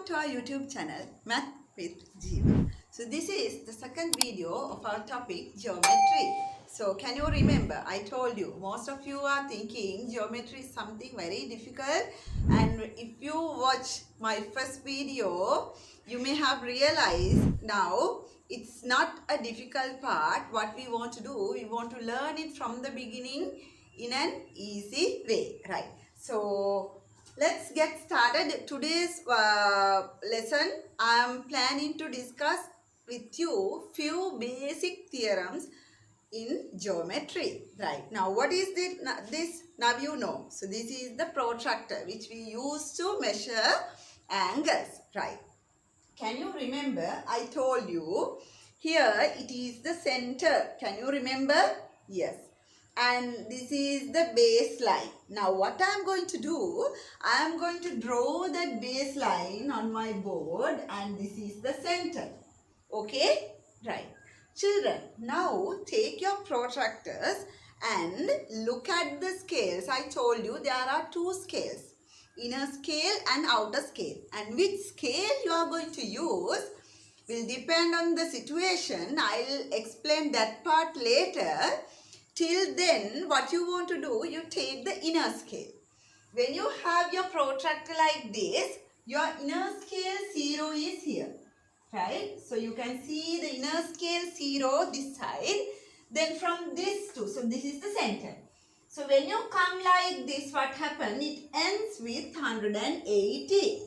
to our YouTube channel, Math with Jeeva. So this is the second video of our topic, geometry. So can you remember, I told you, most of you are thinking geometry is something very difficult, and if you watch my first video, you may have realized now it's not a difficult part. What we want to do, we want to learn it from the beginning in an easy way, right? So let's get started. Today's lesson, I am planning to discuss with you few basic theorems in geometry. Right, now what is this? Now you know. So this is the protractor which we use to measure angles. Right, can you remember I told you here it is the center. Can you remember? Yes. And this is the baseline. Now what I am going to do, I am going to draw that baseline on my board, and this is the center. Okay? Right. Children, now take your protractors and look at the scales. I told you there are two scales, inner scale and outer scale. And which scale you are going to use will depend on the situation. I'll explain that part later. Till then, what you want to do, you take the inner scale. When you have your protractor like this, your inner scale 0 is here. Right? So you can see the inner scale 0 this side. Then from this to, so this is the center. So when you come like this, what happens? It ends with 180.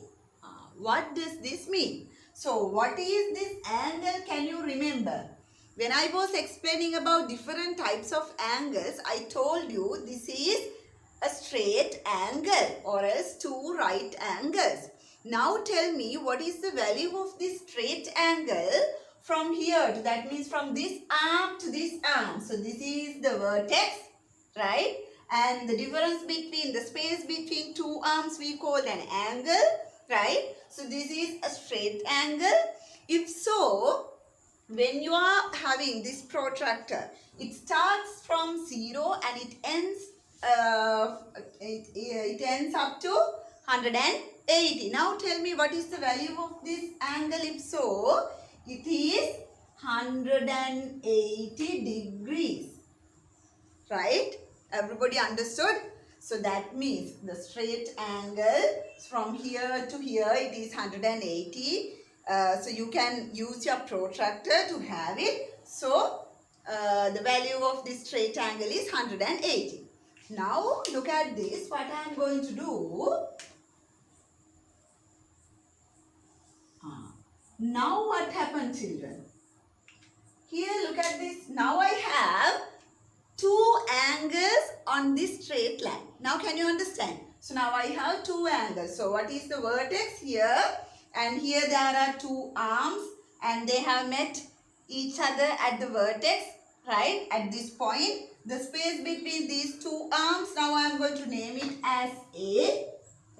What does this mean? So what is this angle? Can you remember? When I was explaining about different types of angles, I told you this is a straight angle or else two right angles. Now tell me what is the value of this straight angle from here to, that means from this arm to this arm. So this is the vertex, right? And the difference between the space between two arms we call an angle, right? So this is a straight angle. If so, when you are having this protractor, it starts from 0 and it ends up to 180. Now tell me what is the value of this angle. If so, it is 180 degrees. Right? Everybody understood? So that means the straight angle from here to here, it is 180. So you can use your protractor to have it. So the value of this straight angle is 180. Now look at this. What I am going to do. Now what happened, children? Here look at this. Now I have two angles on this straight line. Now can you understand? So now I have two angles. So what is the vertex here? And here there are two arms and they have met each other at the vertex, right? At this point, the space between these two arms, now I am going to name it as A,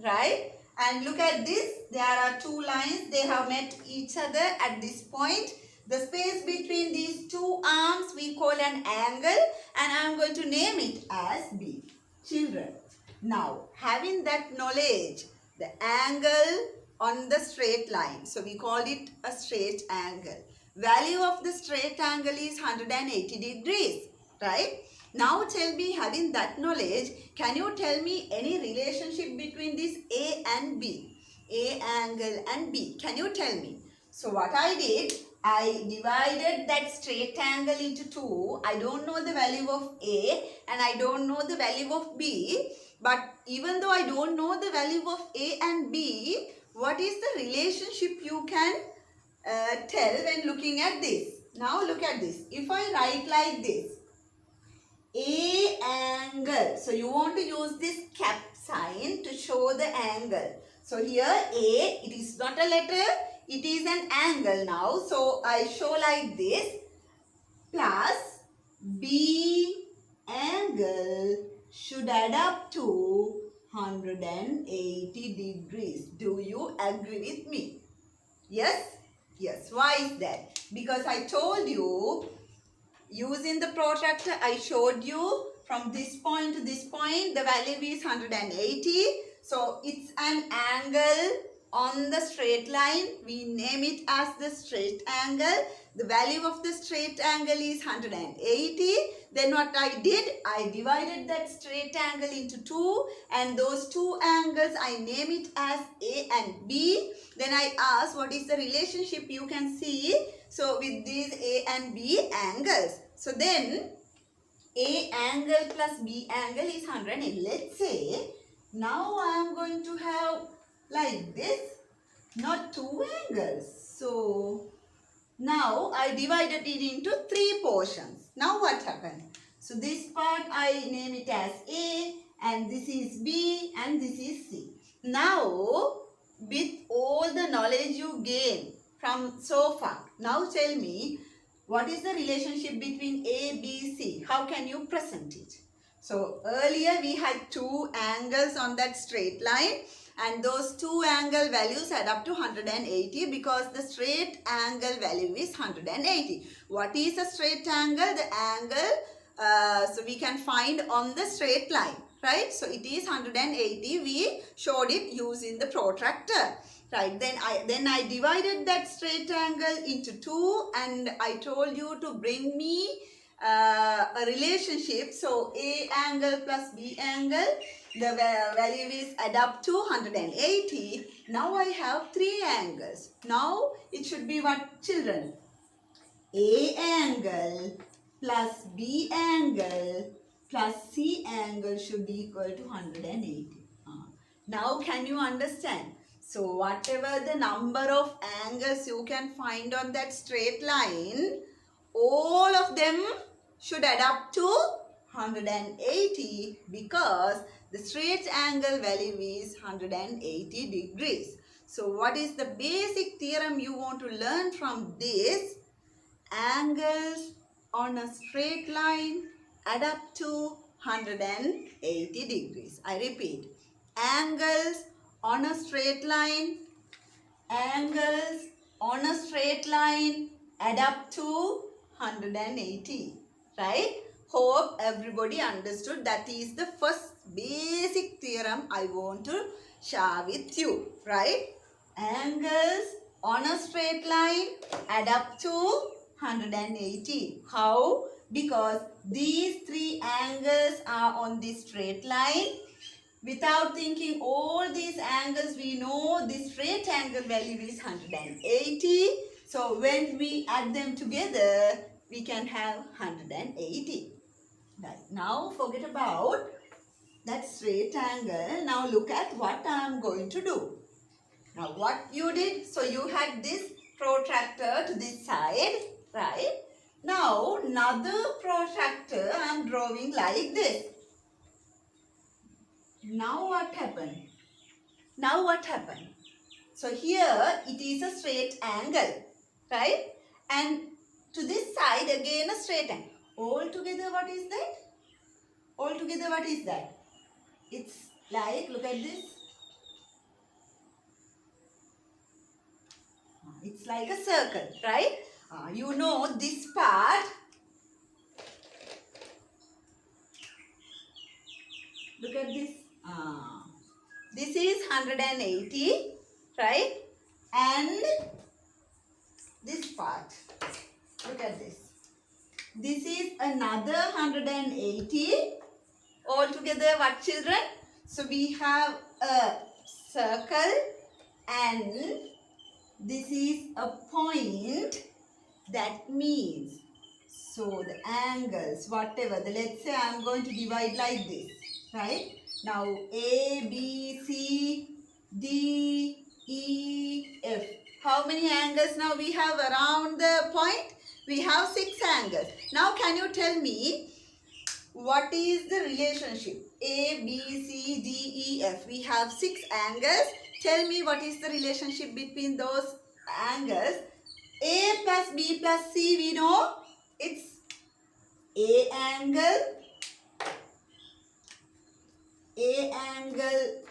right? And look at this, there are two lines, they have met each other at this point. The space between these two arms we call an angle, and I am going to name it as B. Children, now having that knowledge, the angle on the straight line, so we call it a straight angle. Value of the straight angle is 180 degrees, right? Now tell me, having that knowledge, can you tell me any relationship between this A and B? A angle and B. Can you tell me? So what I did, I divided that straight angle into two. I don't know the value of A and I don't know the value of B. But even though I don't know the value of A and B, what is the relationship you can tell when looking at this? Now look at this. If I write like this, A angle. So you want to use this cap sign to show the angle. So here A, it is not a letter, it is an angle now. So I show like this, plus B angle should add up to 180 degrees. Do you agree with me? Yes? Yes. Why is that? Because I told you, using the protractor, I showed you from this point to this point, the value is 180. So it's an angle on the straight line, we name it as the straight angle. The value of the straight angle is 180. Then what I did, I divided that straight angle into two, and those two angles I name it as A and B. Then I asked what is the relationship you can see. So with these A and B angles. So then A angle plus B angle is 180. Let's say now I am going to have like this, not two angles. So now I divided it into three portions. Now what happened? So this part I name it as A, and this is B, and this is C. Now with all the knowledge you gain from so far, now tell me what is the relationship between A, B, C? How can you present it? So earlier we had two angles on that straight line, and those two angle values add up to 180 because the straight angle value is 180. What is a straight angle? The angle, so we can find on the straight line, right? So it is 180. We showed it using the protractor. Right, then I divided that straight angle into two, and I told you to bring me a relationship. So A angle plus B angle, the value is add up to 180. Now I have three angles. Now it should be what, children? A angle plus B angle plus C angle should be equal to 180. Now can you understand? So whatever the number of angles you can find on that straight line, all of them should add up to 180 because the straight angle value is 180 degrees. So what is the basic theorem you want to learn from this? Angles on a straight line add up to 180 degrees. I repeat, angles on a straight line, angles on a straight line add up to 180, right? Hope everybody understood. That is the first basic theorem I want to share with you, right? Angles on a straight line add up to 180. How? Because these three angles are on this straight line. Without thinking all these angles, we know this straight angle value is 180. So when we add them together, we can have 180. Right. Now forget about that straight angle. Now look at what I am going to do. Now what you did, so you had this protractor to this side, right? Now another protractor I am drawing like this. Now what happened? Now what happened? So here it is a straight angle, right? And to this side again a straight angle. All together what is that? All together what is that? It's like, look at this. It's like a circle, right? You know this part. Look at this. This is 180, right? And this part, look at this. This is another 180. Altogether what, children? So we have a circle and this is a point. That means, so the angles, whatever, let's say I am going to divide like this, right? Now A, B, C, D, E, F. How many angles now we have around the point? We have 6 angles. Now can you tell me what is the relationship? A, B, C, D, E, F. We have 6 angles. Tell me what is the relationship between those angles. A plus B plus C, we know it's A angle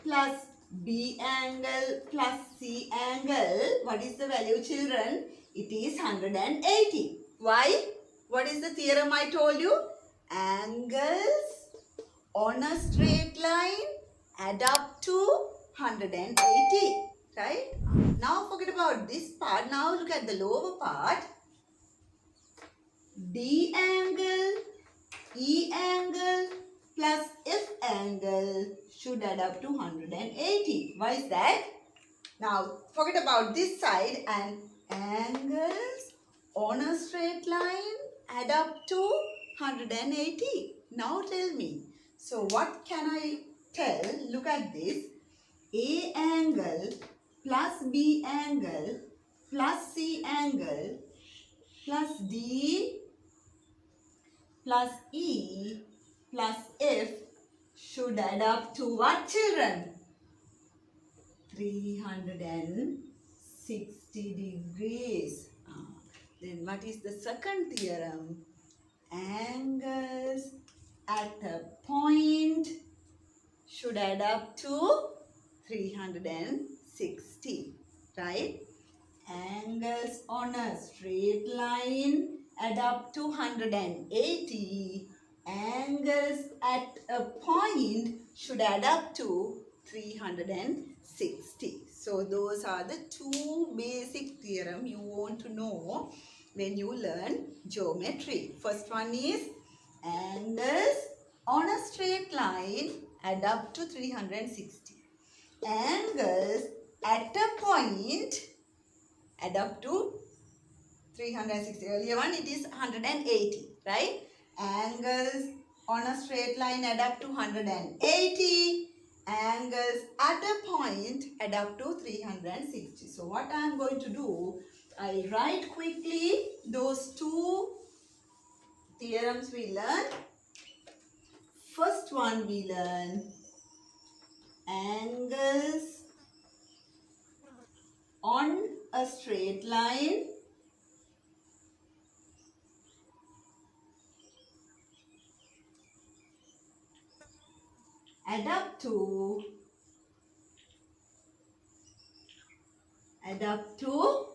plus B angle plus C angle. What is the value, children? It is 180. Why? What is the theorem I told you? Angles on a straight line add up to 180. right? Now forget about this part. Now look at the lower part. D angle, E angle plus F angle should add up to 180. Why is that? Now forget about this side, and angles on a straight line add up to 180. Now tell me. So what can I tell? Look at this. A angle plus B angle plus C angle plus D plus E plus F should add up to what, children? 360 degrees. Then what is the second theorem? Angles at a point should add up to 360, right? Angles on a straight line add up to 180. Angles at a point should add up to 360. So those are the two basic theorems you want to know when you learn geometry. First one is angles on a straight line add up to 360. Angles at a point add up to 360. Earlier one, it is 180, right? Angles on a straight line add up to 180. Angles at a point add up to 360. So what I am going to do, I'll write quickly those two theorems we learned. First one we learn angles on a straight line add up to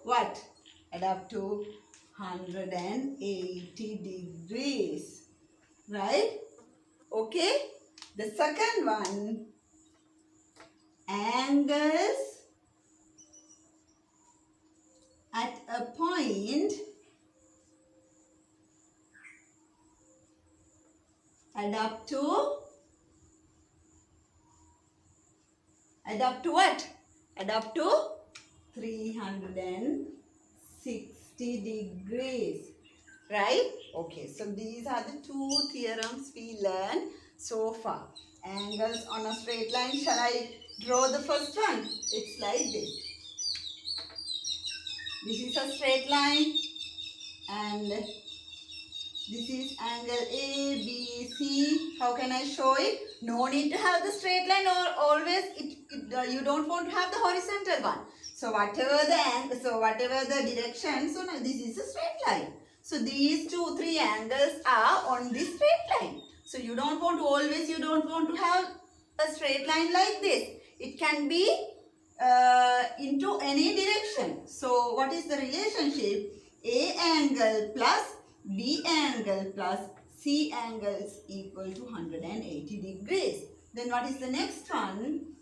what? Add up to 180 degrees, right? Okay. The second one, angles at a point add up to what? Add up to 360 degrees, right? Okay, so these are the two theorems we learned so far. Angles on a straight line. Shall I draw the first one? It's like this. This is a straight line and this is angle A, B, C. How can I show it? No need to have the straight line, or always you don't want to have the horizontal one. So whatever the direction, so now this is a straight line. So these three angles are on this straight line. So you don't want to have a straight line like this. It can be into any direction. So what is the relationship? A angle plus B angle plus C angle is equal to 180 degrees. Then what is the next one?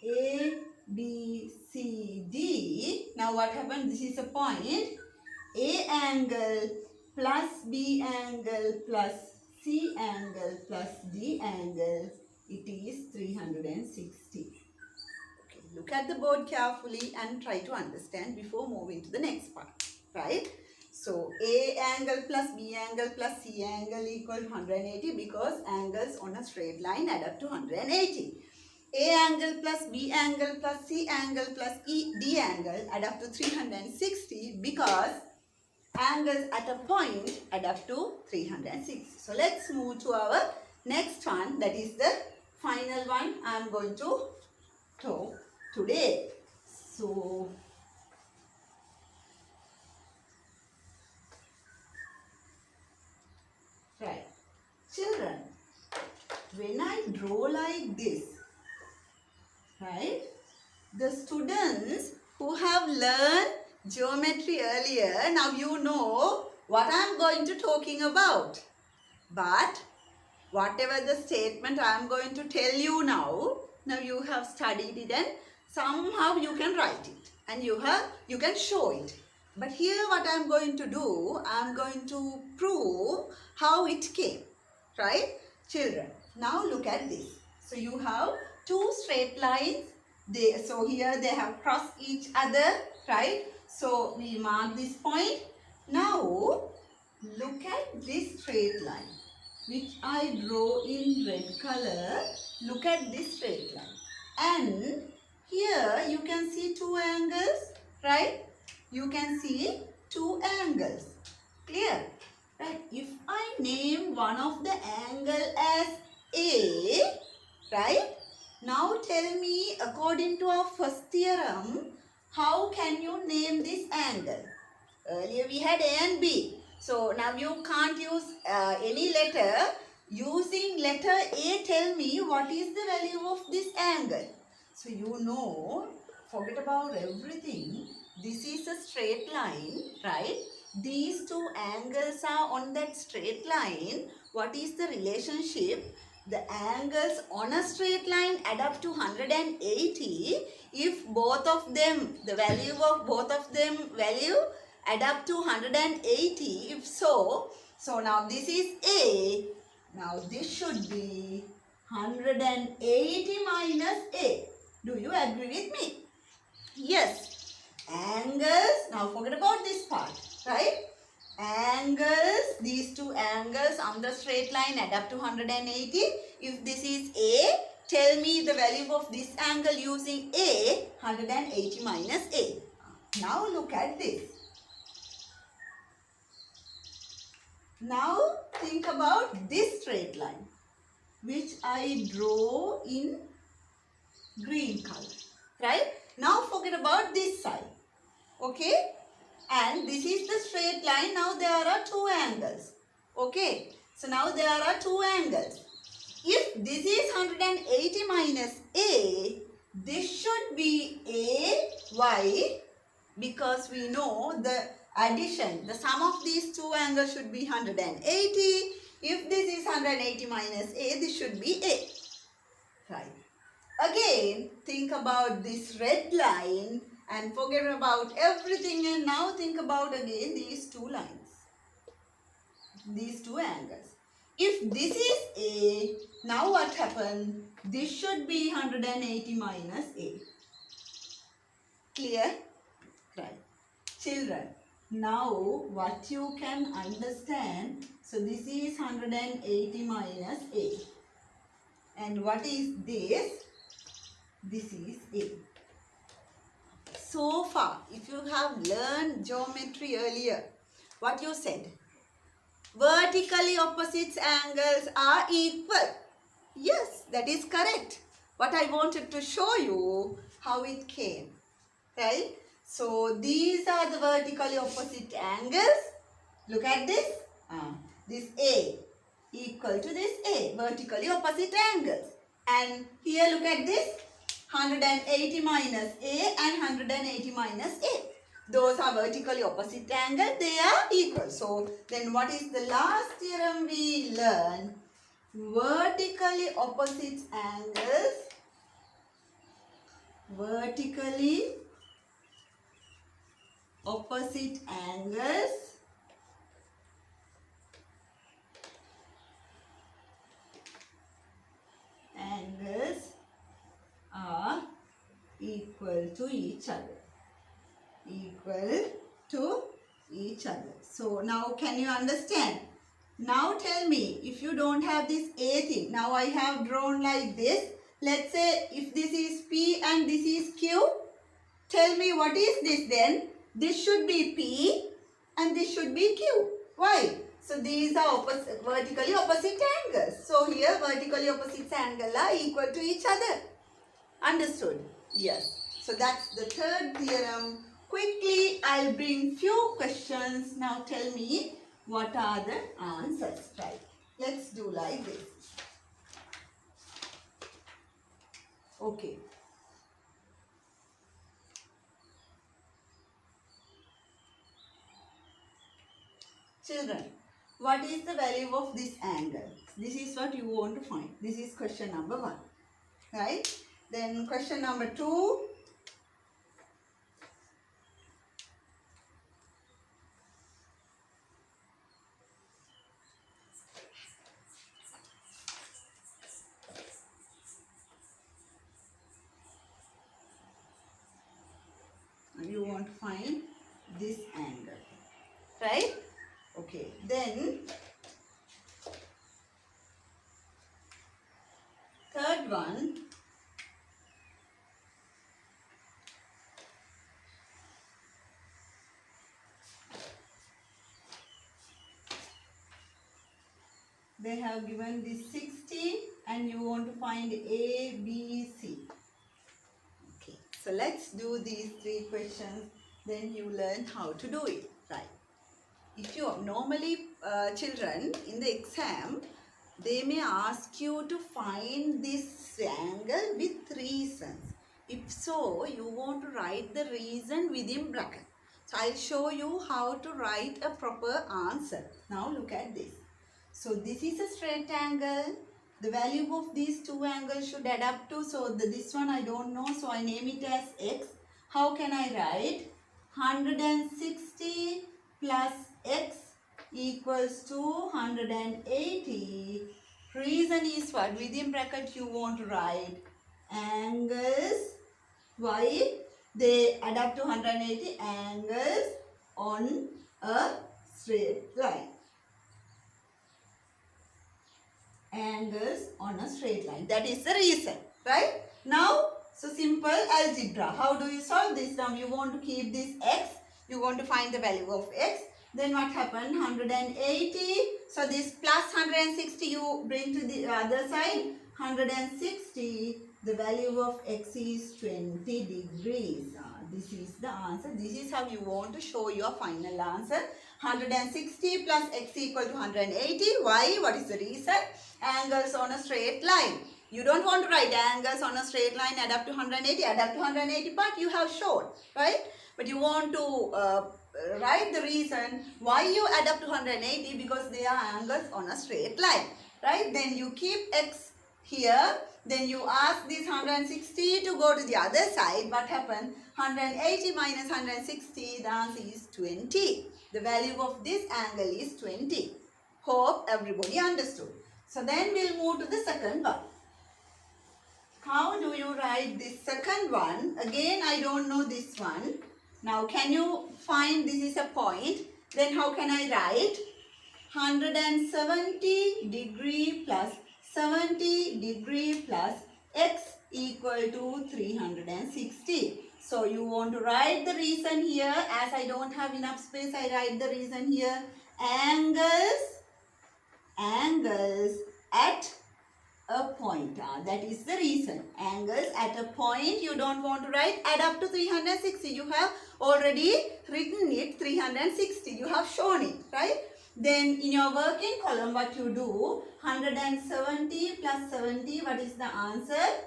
A, B, C, D. Now what happened? This is a point. A angle plus B angle plus C angle plus D angle. It is 360. Look at the board carefully and try to understand before moving to the next part, right? So, A angle plus B angle plus C angle equal to 180 because angles on a straight line add up to 180. A angle plus B angle plus C angle plus D angle add up to 360 because angles at a point add up to 360. So, let's move to our next one, that is the final one I am going to talk today. So, right, children, when I draw like this, right, the students who have learned geometry earlier, now you know what I am going to talking about. But whatever the statement I am going to tell you now, Now you have studied it and somehow you can write it and you can show it. But here what I am going to do, I am going to prove how it came. Right? Children, now look at this. So you have two straight lines. So here they have crossed each other. Right? So we mark this point. Now look at this straight line which I draw in red color. Look at this straight line. And here you can see two angles, right? You can see two angles. Clear? Right? If I name one of the angle as A, right? Now tell me, according to our first theorem, how can you name this angle? Earlier we had A and B. So now you can't use any letter. Using letter A, tell me what is the value of this angle. So you know, forget about everything. This is a straight line, right? These two angles are on that straight line. What is the relationship? The angles on a straight line add up to 180 if both of them, the value of both of them value add up to 180. If so, now this is A. Now this should be 180 minus A. Do you agree with me? Yes. Angles, now forget about this part, right? Angles, these two angles on the straight line add up to 180. If this is A, tell me the value of this angle using A, 180 minus A. Now look at this. Now think about this straight line which I draw in green color, right? Now forget about this side, okay? And this is the straight line. Now there are two angles, okay? So now there are two angles. If this is 180 minus A, this should be A. Why? Because we know the addition, the sum of these two angles should be 180. If this is 180 minus A, this should be A. Right. Again, think about this red line and forget about everything and now think about again these two lines. These two angles. If this is A, now what happened? This should be 180 minus A. Clear? Right. Children, now what you can understand, so this is 180 minus A. And what is this? This is A. So far, if you have learned geometry earlier, what you said? Vertically opposite angles are equal. Yes, that is correct. But I wanted to show you how it came. Right? So these are the vertically opposite angles. Look at this. This A equal to this A. Vertically opposite angles. And here look at this. 180 minus A and 180 minus A. Those are vertically opposite angles. They are equal. So then what is the last theorem we learned? Vertically opposite angles. Vertically opposite angles are equal to each other. Equal to each other. So now can you understand? Now tell me, if you don't have this A thing, now I have drawn like this. Let's say if this is P and this is Q, tell me what is this then? This should be P and this should be Q. Why? So these are vertically opposite angles. So here vertically opposite angles are equal to each other. Understood? Yes. So that's the third theorem. Quickly, I'll bring few questions. Now tell me what are the answers. Right. Let's do like this. Okay. Children, what is the value of this angle? This is what you want to find. This is question number 1. Right? Then question number 2. You want to find this angle, right? Okay, then third one, they have given this 60 and you want to find A, B, C. Okay, so let's do these 3 questions, then you learn how to do it, right? If you normally children in the exam, they may ask you to find this angle with reasons. If so, you want to write the reason within bracket. So I'll show you how to write a proper answer. Now look at this. So this is a straight angle. The value of these 2 angles should add up to, so this one I don't know, so I name it as x. How can I write? 160 plus x equals to 180. Reason is what? Within bracket you want to write angles. Why? They add up to 180 angles on a straight line. Angles on a straight line. That is the reason, right? Now, so simple algebra. How do you solve this? Now you want to keep this x. You want to find the value of x. Then what happened? 180. So this plus 160 you bring to the other side. 160. The value of x is 20 degrees. This is the answer. This is how you want to show your final answer. 160 plus x equal to 180. Why? What is the reason? Angles on a straight line. You don't want to write angles on a straight line add up to 180. Add up to 180 part you have shown, right? But you want to write the reason why you add up to 180, because they are angles on a straight line, right? Then you keep x here. Then you ask this 160 to go to the other side. What happened? 180 minus 160, the answer is 20. The value of this angle is 20. Hope everybody understood. So then we'll move to the second one. How do you write this second one? Again, I don't know this one. Now, can you find this is a point? Then how can I write? 170 degree plus 70 degree plus x equal to 360. So you want to write the reason here. As I don't have enough space, I write the reason here. Angles at a point. That is the reason. Angles at a point. You don't want to write add up to 360. You have already written it 360. You have shown it, right? Then in your working column, what you do? 170 plus 70. What is the answer?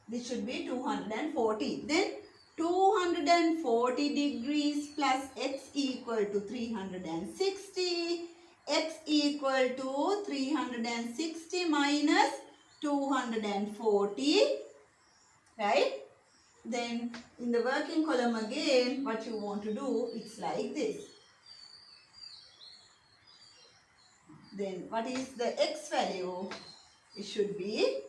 This should be 240. Then 240 degrees plus x equal to 360. X equal to 360 minus 240, right? Then in the working column again, what you want to do, it's like this. Then what is the x value? It should be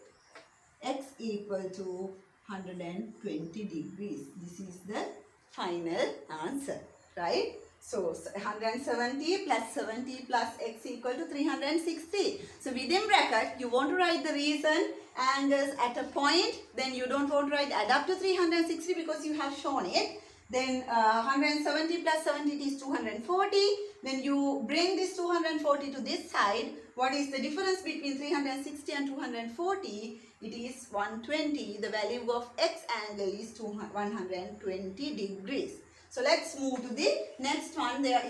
x equal to 120 degrees. This is the final answer, right? So 170 plus 70 plus x equal to 360. So within bracket, you want to write the reason angles at a point. Then you don't want to write add up to 360 because you have shown it. Then 170 plus 70 is 240. Then you bring this 240 to this side. What is the difference between 360 and 240? It is 120. The value of x angle is 120 degrees. So let's move to the next one. There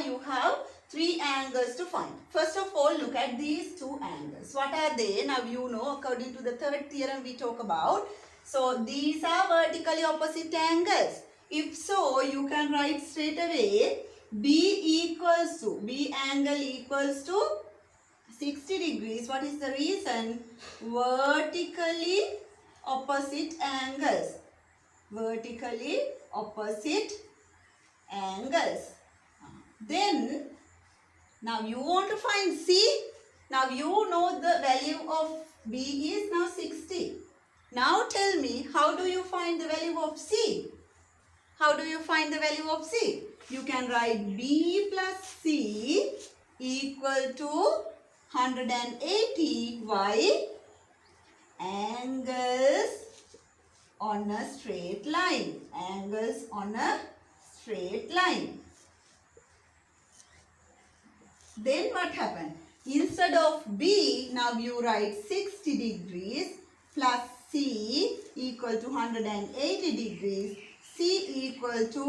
you have 3 angles to find. First of all, look at these 2 angles. What are they? Now you know, according to the third theorem we talk about. So these are vertically opposite angles. If so, you can write straight away B angle equals to 60 degrees. What is the reason? Vertically opposite angles. Vertically opposite angles. Then, now you want to find C. Now you know the value of B is now 60. Now tell me, how do you find the value of C? How do you find the value of C? You can write B plus C equal to 180. Why? Angles on a straight line. Angles on a straight line. Then what happened? Instead of B, now you write 60 degrees plus C equal to 180 degrees. C equal to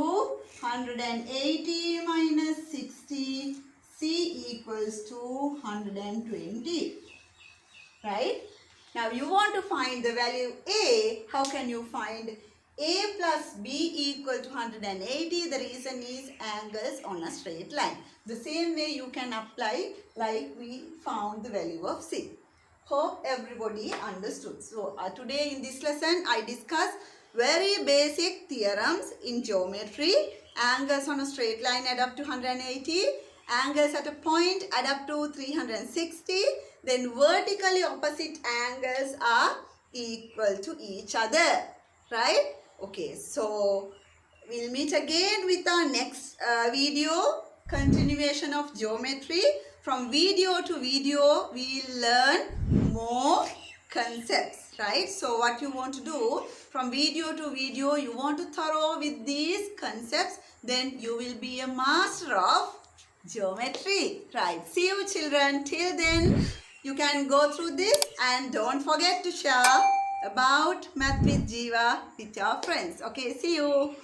180 minus 60. C equals to 120. Right? Now you want to find the value A. How can you find A plus B equal to 180? The reason is angles on a straight line. The same way you can apply like we found the value of C. Hope everybody understood. So today in this lesson I discussed very basic theorems in geometry. Angles on a straight line add up to 180. Angles at a point add up to 360. Then vertically opposite angles are equal to each other. Right? Okay, so we'll meet again with our next video. Continuation of geometry. From video to video, we'll learn more concepts, right? So what you want to do, from video to video, you want to thorough with these concepts, then you will be a master of geometry, right? See you children. Till then, you can go through this and don't forget to share about Math with Jiva with your friends. Okay, see you.